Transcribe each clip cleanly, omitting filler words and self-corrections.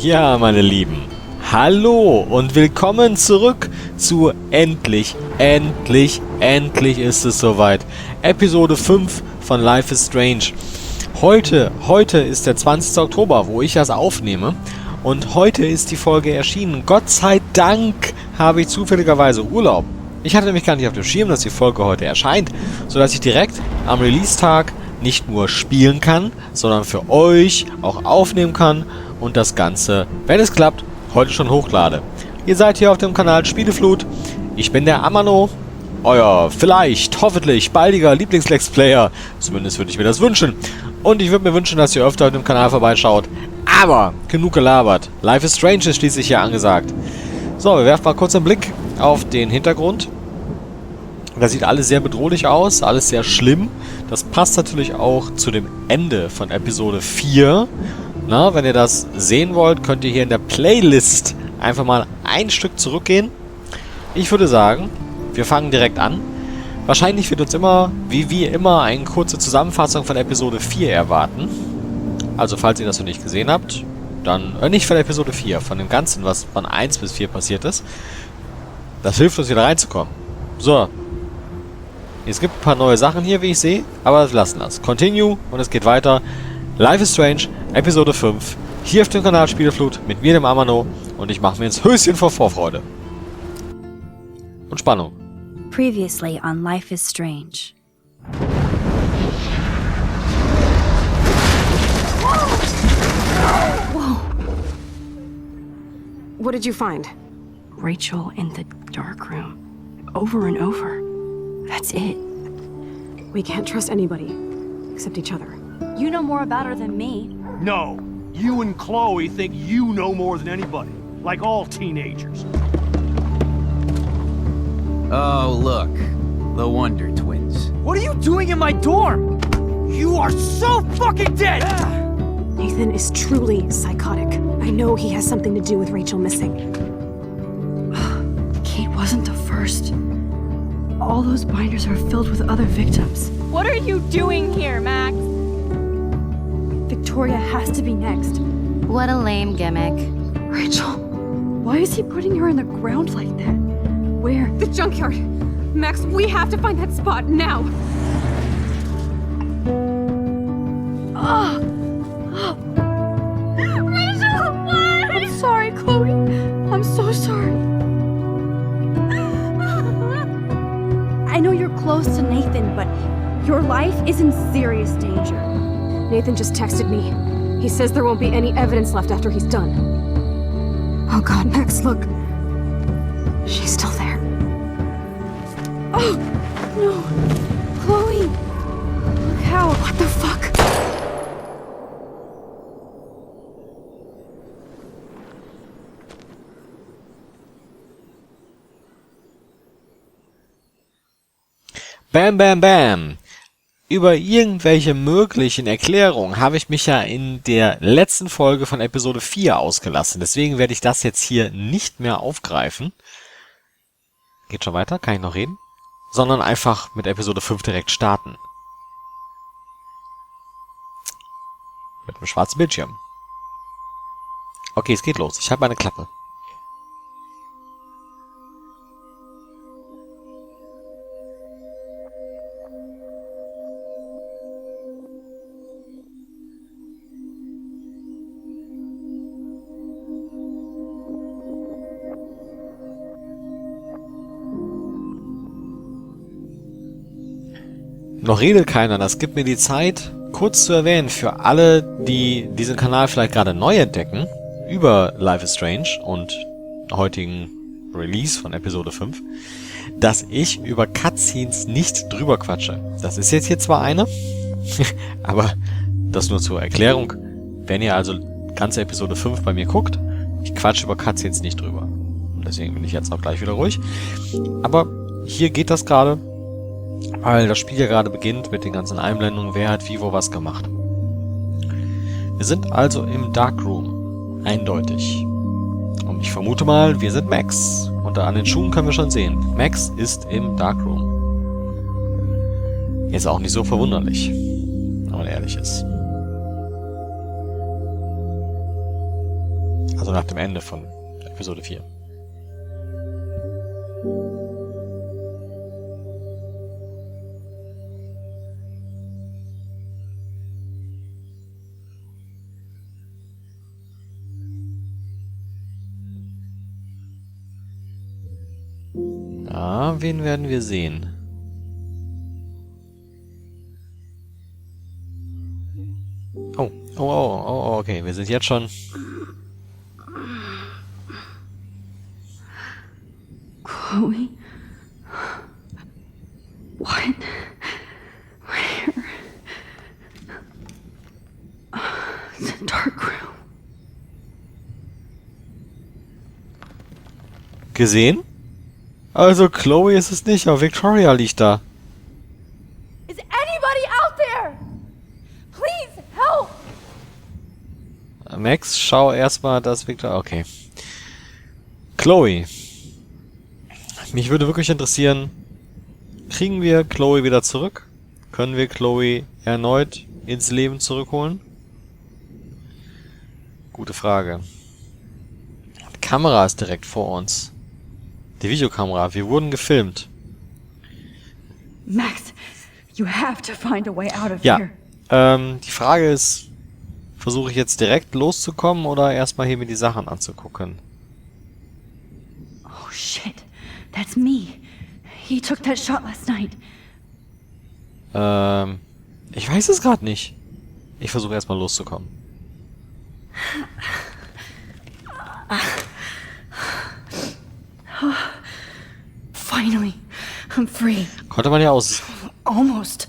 Ja, meine Lieben, hallo und willkommen zurück zu endlich ist es soweit. Episode 5 von Life is Strange. Heute ist der 20. Oktober, wo ich das aufnehme. Und heute ist die Folge erschienen. Gott sei Dank habe ich zufälligerweise Urlaub. Ich hatte nämlich gar nicht auf dem Schirm, dass die Folge heute erscheint, sodass ich direkt am Release-Tag nicht nur spielen kann, sondern für euch auch aufnehmen kann und das Ganze, wenn es klappt, heute schon hochlade. Ihr seid hier auf dem Kanal SpieleFlut. Ich bin der Amano, euer vielleicht, hoffentlich baldiger Lieblings-Let's Player. Zumindest würde ich mir das wünschen. Und ich würde mir wünschen, dass ihr öfter auf dem Kanal vorbeischaut. Aber genug gelabert. Life is Strange ist schließlich hier angesagt. So, wir werfen mal kurz einen Blick auf den Hintergrund. Das sieht alles sehr bedrohlich aus, alles sehr schlimm. Das passt natürlich auch zu dem Ende von Episode 4. Na, wenn ihr das sehen wollt, könnt ihr hier in der Playlist einfach mal ein Stück zurückgehen. Ich würde sagen, wir fangen direkt an. Wahrscheinlich wird uns immer, wie immer, eine kurze Zusammenfassung von Episode 4 erwarten. Also, falls ihr das noch nicht gesehen habt, dann, nicht von Episode 4, von dem Ganzen, was von 1 bis 4 passiert ist. Das hilft uns wieder reinzukommen. So. Es gibt ein paar neue Sachen hier, wie ich sehe, aber wir lassen das. Continue und es geht weiter. Life is Strange, Episode 5. Hier auf dem Kanal SpieleFlut mit mir, dem Amano, und ich mache mir ins Höschen vor Vorfreude. Und Spannung. Previously on Life is Strange. Whoa! What did you find? Rachel in the dark room. Over and over. That's it. We can't trust anybody, except each other. You know more about her than me. No. You and Chloe think you know more than anybody. Like all teenagers. Oh, look. The Wonder Twins. What are you doing in my dorm? You are so fucking dead! Nathan is truly psychotic. I know he has something to do with Rachel missing. Kate wasn't the first. All those binders are filled with other victims. What are you doing here, Max? Victoria has to be next. What a lame gimmick. Rachel, why is he putting her in the ground like that? Where? The junkyard! Max, we have to find that spot now! Rachel, what? I'm sorry, Chloe. I'm so sorry. I know you're close to Nathan, but your life is in serious danger. Nathan just texted me. He says there won't be any evidence left after he's done. Oh God, Max, look. She's still there. Oh, no. Chloe. Look how. What the fuck? Bam, bam, bam. Über irgendwelche möglichen Erklärungen habe ich mich ja in der letzten Folge von Episode 4 ausgelassen. Deswegen werde ich das jetzt hier nicht mehr aufgreifen. Geht schon weiter? Kann ich noch reden? Sondern einfach mit Episode 5 direkt starten. Mit einem schwarzen Bildschirm. Okay, es geht los. Ich habe meine Klappe. Noch redet keiner, das gibt mir die Zeit, kurz zu erwähnen, für alle, die diesen Kanal vielleicht gerade neu entdecken, über Life is Strange und heutigen Release von Episode 5, dass ich über Cutscenes nicht drüber quatsche. Das ist jetzt hier zwar eine, aber das nur zur Erklärung. Wenn ihr also ganze Episode 5 bei mir guckt, ich quatsche über Cutscenes nicht drüber. Und deswegen bin ich jetzt auch gleich wieder ruhig. Aber hier geht das gerade, weil das Spiel ja gerade beginnt mit den ganzen Einblendungen, wer hat wie wo was gemacht. Wir sind also im Darkroom. Eindeutig. Und ich vermute mal, wir sind Max. Und an den Schuhen können wir schon sehen. Max ist im Darkroom. Ist auch nicht so verwunderlich, wenn man ehrlich ist. Also nach dem Ende von Episode 4. Na, wen werden wir sehen? Oh, okay. Wir sind jetzt schon... Chloe? What? Where? It's a dark room. Gesehen? Also Chloe ist es nicht, aber Victoria liegt da. Is anybody out there? Please help! Max, schau erstmal, dass Victoria... Okay. Chloe. Mich würde wirklich interessieren, kriegen wir Chloe wieder zurück? Können wir Chloe erneut ins Leben zurückholen? Gute Frage. Die Kamera ist direkt vor uns. Die Videokamera. Wir wurden gefilmt. Max, you have to find a way out of Ja. here. Die Frage ist, versuche ich jetzt direkt loszukommen oder erstmal hier mir die Sachen anzugucken? Oh shit, that's me. He took that shot last night. Ich weiß es gerade nicht. Ich versuche erstmal loszukommen. Finally, I'm free. Konnte man ja Almost.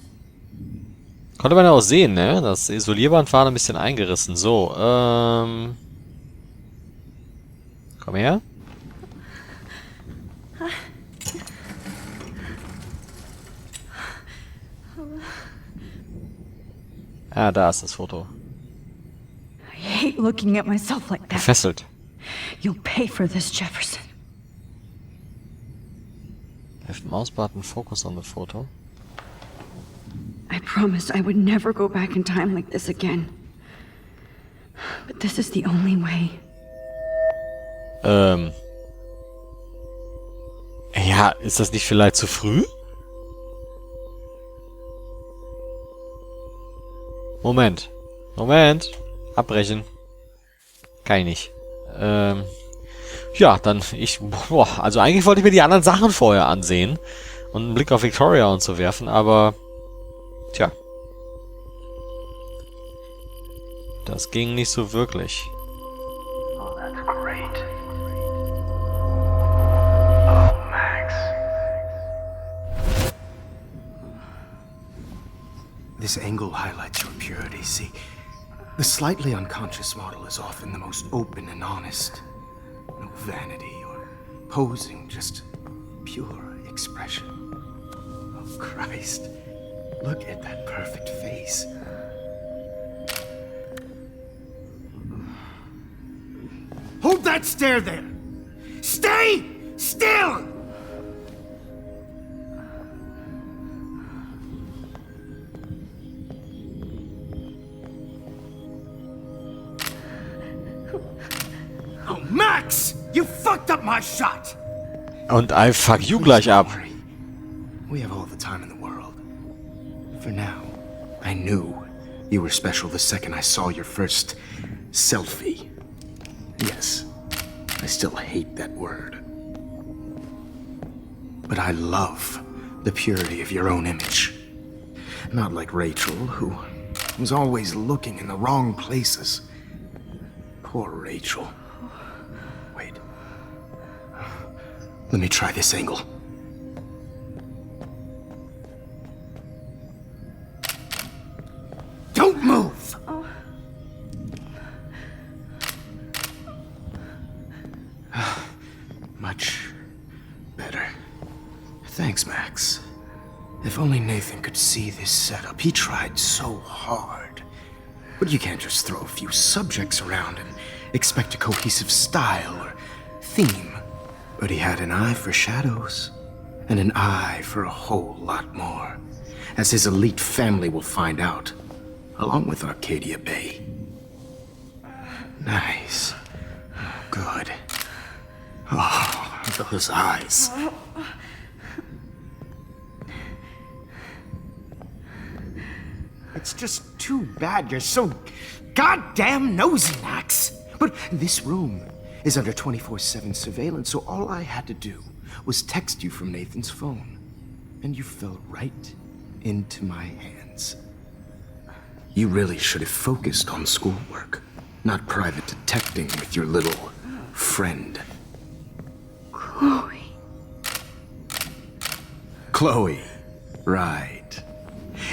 auch sehen, ne? Das Isolierband war ein bisschen eingerissen. So, komm her. Ah, da ist das Foto. I hate looking at myself like that. Gefesselt. You'll pay for this, Jefferson. Left mouse button, focus on the photo. I promised I would never go back in time like this again. But this is the only way. Ja, ist das nicht vielleicht zu früh? Moment. Abbrechen. Kann ich nicht. Ja, dann also eigentlich wollte ich mir die anderen Sachen vorher ansehen und einen Blick auf Victoria und so werfen, aber tja. Das ging nicht so wirklich. Oh, that's great. Oh, Max. This angle highlights your purity. See, the slightly unconscious model is often the most open and honest. No vanity or posing, just pure expression. Oh, Christ. Look at that perfect face. Hold that stare there! Stay still! Oh, Max! You fucked up my shot! Und I fuck you gleich ab. Don't worry. We have all the time in the world. For now, I knew you were special the second I saw your first selfie. Yes, I still hate that word. But I love the purity of your own image. Not like Rachel, who was always looking in the wrong places. Poor Rachel. Wait. Let me try this angle. Don't move! Much better. Thanks, Max. If only Nathan could see this setup. He tried so hard. But you can't just throw a few subjects around and expect a cohesive style or theme. But he had an eye for shadows, and an eye for a whole lot more, as his elite family will find out, along with Arcadia Bay. Nice. good. Oh, those eyes. It's just too bad you're so goddamn nosy, Max. But this room is under 24/7 surveillance, so all I had to do was text you from Nathan's phone. And you fell right into my hands. You really should have focused on schoolwork, not private detecting with your little friend. Chloe. Chloe, right.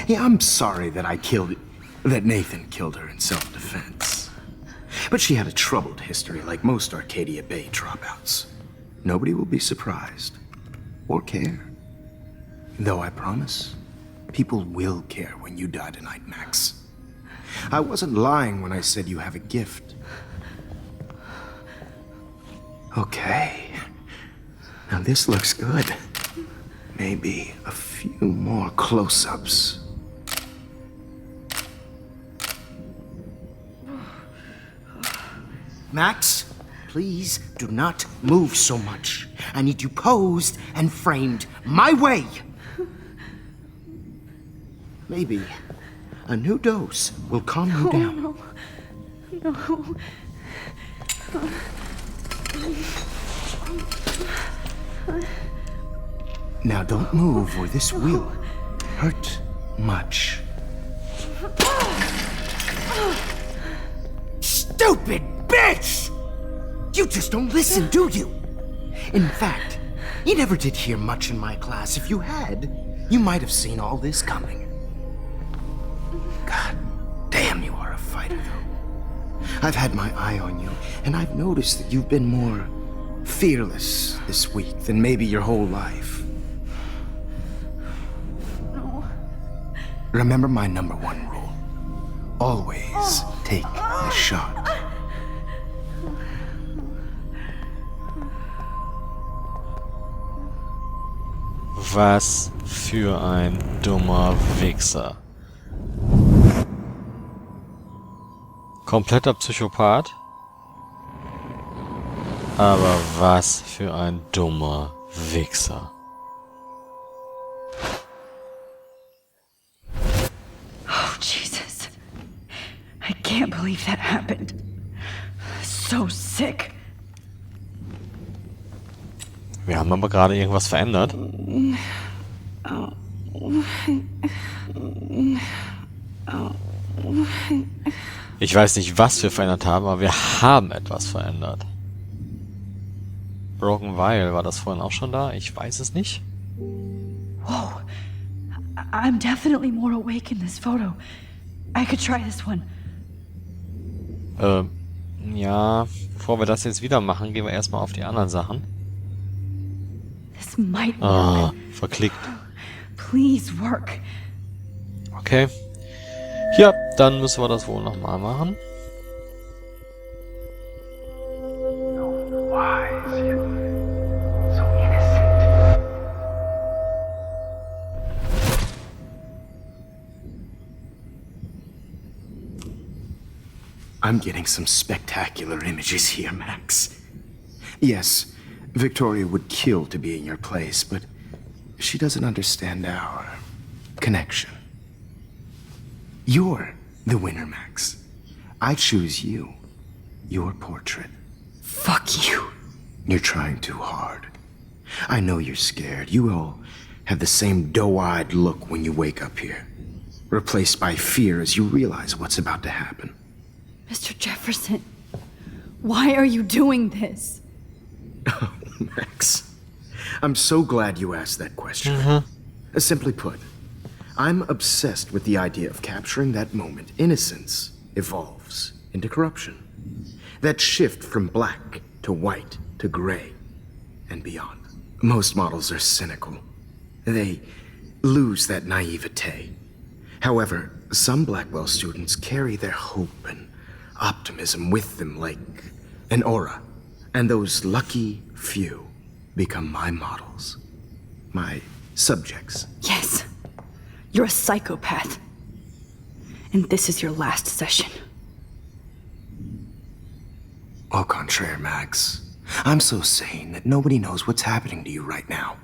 Yeah, I'm sorry that Nathan killed her in self-defense. But she had a troubled history like most Arcadia Bay dropouts. Nobody will be surprised or care. Though I promise, people will care when you die tonight, Max. I wasn't lying when I said you have a gift. Okay. Now this looks good. Maybe a few more close-ups. Max, please do not move so much. I need you posed and framed my way. Maybe a new dose will calm you down. No. Now don't move or this will hurt much. Stupid bitch! You just don't listen, do you? In fact, you never did hear much in my class. If you had, you might have seen all this coming. God damn, you are a fighter, though. I've had my eye on you, and I've noticed that you've been more fearless this week than maybe your whole life. No. Remember my #1 rule. Always take the shot. Was für ein dummer Wichser. Kompletter Psychopath. Aber was für ein dummer Wichser. Oh, Jesus. I can't believe that happened. So sick. Wir haben aber gerade irgendwas verändert. Ich weiß nicht, was wir verändert haben, aber wir haben etwas verändert. Broken Vial, war das vorhin auch schon da? Ich weiß es nicht. Whoa. I'm definitely more awake in this photo. I could try this one. Ja, bevor wir das jetzt wieder machen, gehen wir erstmal auf die anderen Sachen. This might work. Ah, verklickt. Please work. Okay. Ja, dann müssen wir das wohl nochmal machen. I'm getting some spectacular images here, Max. Yes, Victoria would kill to be in your place, but she doesn't understand our connection. You're the winner, Max. I choose you. Your portrait. Fuck you. You're trying too hard. I know you're scared. You all have the same doe-eyed look when you wake up here, replaced by fear as you realize what's about to happen. Mr. Jefferson, why are you doing this? Oh, Max. I'm so glad you asked that question. Simply put, I'm obsessed with the idea of capturing that moment innocence evolves into corruption. That shift from black to white to gray and beyond. Most models are cynical. They lose that naivete. However, some Blackwell students carry their hope and optimism with them like an aura. And those lucky few become my models. My subjects. Yes. You're a psychopath. And this is your last session. Au contraire, Max. I'm so sane that nobody knows what's happening to you right now.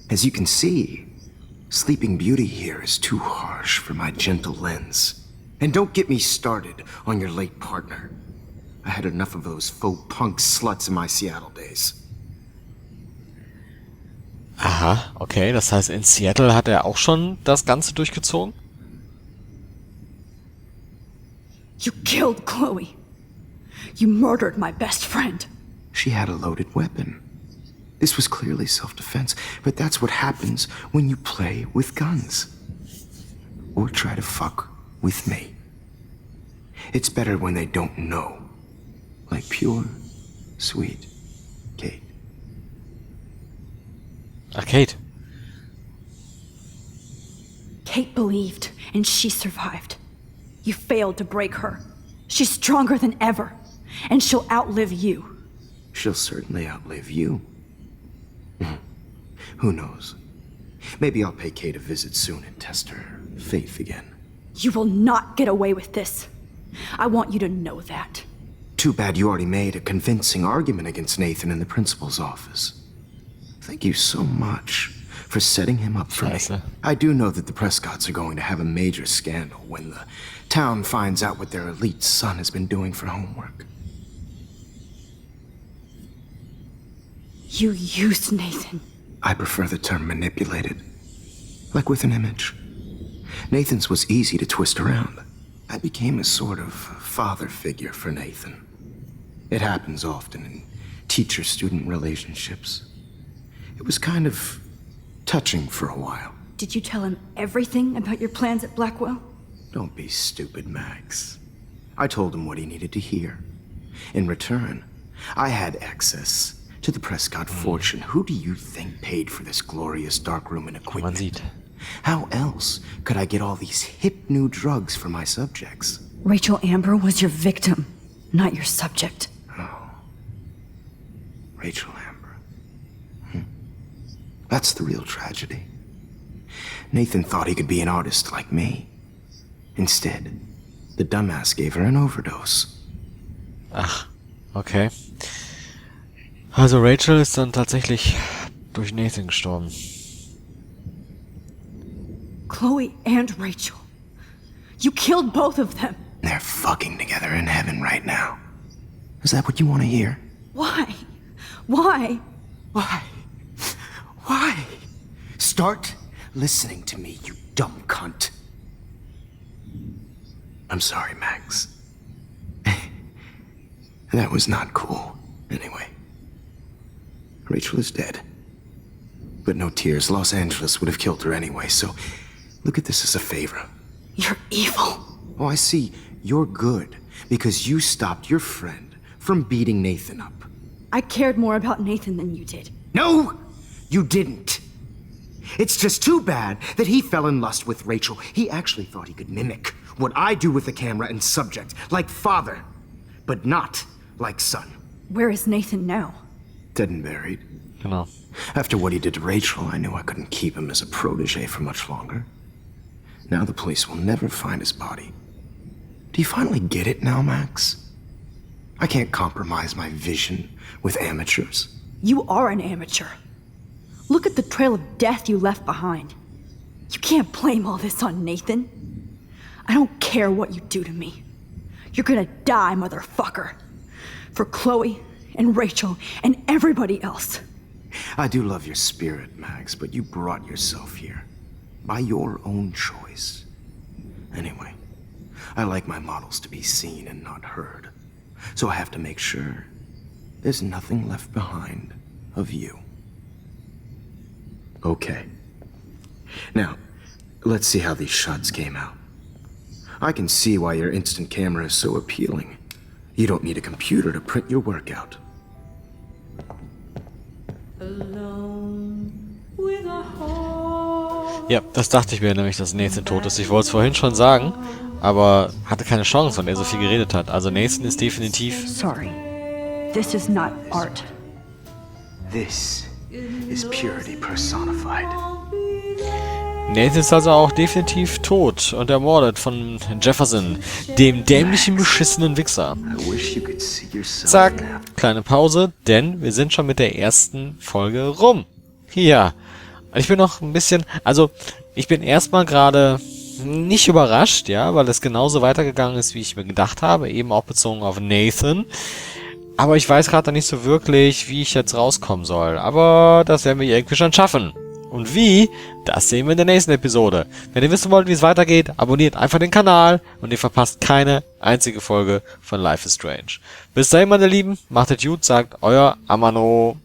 As you can see, Sleeping Beauty here is too harsh for my gentle lens. And don't get me started on your late partner. I had enough of those faux punk sluts in my Seattle days. Aha, okay. Das heißt, in Seattle hat er auch schon das Ganze durchgezogen? You killed Chloe. You murdered my best friend. She had a loaded weapon. This was clearly self-defense, but that's what happens when you play with guns. Or try to fuck with me. It's better when they don't know. Like pure, sweet Kate. Kate. Kate believed, and she survived. You failed to break her. She's stronger than ever, and she'll outlive you. She'll certainly outlive you. Who knows? Maybe I'll pay Kate a visit soon and test her faith again. You will not get away with this. I want you to know that. Too bad you already made a convincing argument against Nathan in the principal's office. Thank you so much for setting him up for me. I do know that the Prescotts are going to have a major scandal when the town finds out what their elite son has been doing for homework. You used Nathan. I prefer the term manipulated. Like with an image. Nathan's was easy to twist around. I became a sort of father figure for Nathan. It happens often in teacher-student relationships. It was kind of touching for a while. Did you tell him everything about your plans at Blackwell? Don't be stupid, Max. I told him what he needed to hear. In return, I had access to the Prescott fortune. Who do you think paid for this glorious darkroom and equipment? How else could I get all these hip new drugs for my subjects? Rachel Amber was your victim, not your subject. Oh. Rachel Amber. That's the real tragedy. Nathan thought he could be an artist like me. Instead, the dumbass gave her an overdose. Ach, okay. Also Rachel ist dann tatsächlich durch Nathan gestorben. Chloe and Rachel. You killed both of them. They're fucking together in heaven right now. Is that what you want to hear? Why? Why? Why? Why? Start listening to me, you dumb cunt. I'm sorry, Max. That was not cool. Anyway. Rachel is dead. But no tears. Los Angeles would have killed her anyway, so look at this as a favor. You're evil. Oh, I see. You're good because you stopped your friend from beating Nathan up. I cared more about Nathan than you did. No, you didn't. It's just too bad that he fell in lust with Rachel. He actually thought he could mimic what I do with the camera and subject, like father, but not like son. Where is Nathan now? Dead and buried. Genau. After what he did to Rachel, I knew I couldn't keep him as a protege for much longer. Now the police will never find his body. Do you finally get it now, Max? I can't compromise my vision with amateurs. You are an amateur. Look at the trail of death you left behind. You can't blame all this on Nathan. I don't care what you do to me. You're gonna die, motherfucker. For Chloe and Rachel and everybody else. I do love your spirit, Max, but you brought yourself here. By your own choice. Anyway, I like my models to be seen and not heard. So I have to make sure there's nothing left behind of you. Okay. Now, let's see how these shots came out. I can see why your instant camera is so appealing. You don't need a computer to print your work out. Ja, das dachte ich mir nämlich, dass Nathan tot ist. Ich wollte es vorhin schon sagen, aber hatte keine Chance, weil er so viel geredet hat. Also Nathan ist definitiv... Sorry. This is not art. This is purity personified. Nathan ist also auch definitiv tot und ermordet von Jefferson, dem dämlichen, beschissenen Wichser. Zack, kleine Pause, denn wir sind schon mit der ersten Folge rum. Ja, ich bin noch ein bisschen, also ich bin erstmal gerade nicht überrascht, ja, weil es genauso weitergegangen ist, wie ich mir gedacht habe, eben auch bezogen auf Nathan. Aber ich weiß gerade nicht so wirklich, wie ich jetzt rauskommen soll. Aber das werden wir irgendwie schon schaffen. Und wie? Das sehen wir in der nächsten Episode. Wenn ihr wissen wollt, wie es weitergeht, abonniert einfach den Kanal und ihr verpasst keine einzige Folge von Life is Strange. Bis dahin, meine Lieben, macht es gut, sagt euer Amano.